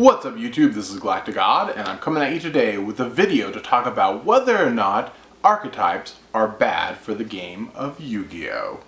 What's up YouTube, this is GalacticGod, and I'm coming at you today with a video to talk about whether or not archetypes are bad for the game of Yu-Gi-Oh!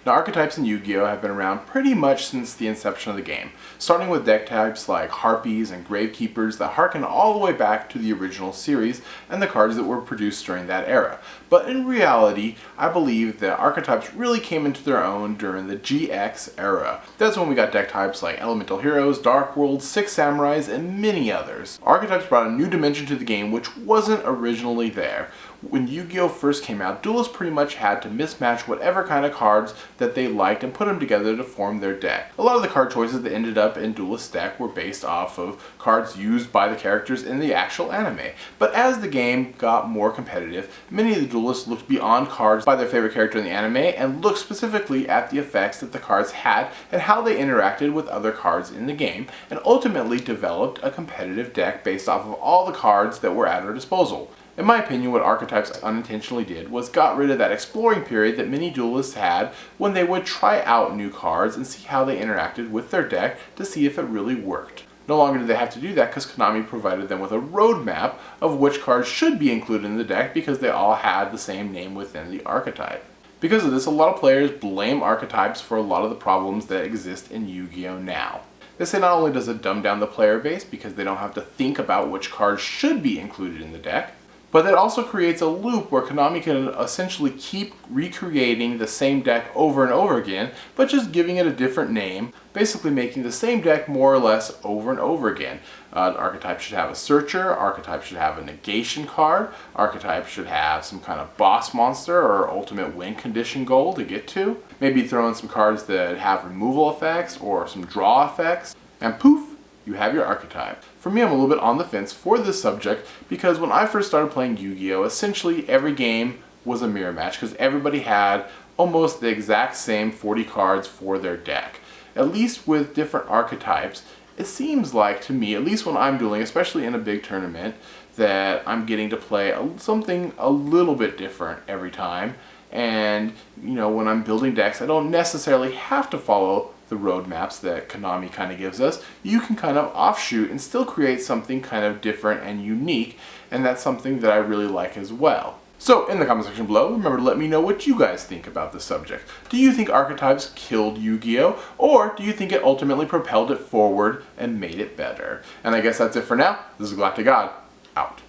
Now, archetypes in Yu-Gi-Oh! Have been around pretty much since the inception of the game, starting with deck types like Harpies and Gravekeepers that harken all the way back to the original series and the cards that were produced during that era. But in reality, I believe that archetypes really came into their own during the GX era. That's when we got deck types like Elemental Heroes, Dark World, Six Samurais, and many others. Archetypes brought a new dimension to the game which wasn't originally there. When Yu-Gi-Oh! First came out, duelists pretty much had to mismatch whatever kind of cards that they liked and put them together to form their deck. A lot of the card choices that ended up in Duelist's deck were based off of cards used by the characters in the actual anime. But as the game got more competitive, many of the duelists looked beyond cards by their favorite character in the anime and looked specifically at the effects that the cards had and how they interacted with other cards in the game, and ultimately developed a competitive deck based off of all the cards that were at our disposal. In my opinion, what Archetypes unintentionally did was got rid of that exploring period that many duelists had when they would try out new cards and see how they interacted with their deck to see if it really worked. No longer did they have to do that because Konami provided them with a roadmap of which cards should be included in the deck because they all had the same name within the archetype. Because of this, a lot of players blame Archetypes for a lot of the problems that exist in Yu-Gi-Oh! Now. They say not only does it dumb down the player base because they don't have to think about which cards should be included in the deck, but it also creates a loop where Konami can essentially keep recreating the same deck over and over again, but just giving it a different name, basically making the same deck more or less over and over again. Archetype should have a searcher, archetype should have a negation card, archetype should have some kind of boss monster or ultimate win condition goal to get to, maybe throw in some cards that have removal effects or some draw effects, and poof, you have your archetype. For me, I'm a little bit on the fence for this subject because when I first started playing Yu-Gi-Oh! Essentially every game was a mirror match because everybody had almost the exact same 40 cards for their deck. At least with different archetypes, it seems like to me, at least when I'm dueling, especially in a big tournament, that I'm getting to play something a little bit different every time. And, you know, when I'm building decks, I don't necessarily have to follow the roadmaps that Konami kind of gives us. You can kind of offshoot and still create something kind of different and unique, and that's something that I really like as well. So in the comment section below, remember to let me know what you guys think about this subject. Do you think Archetypes killed Yu-Gi-Oh! Or do you think it ultimately propelled it forward and made it better? And I guess that's it for now. This is GalacticGod, out.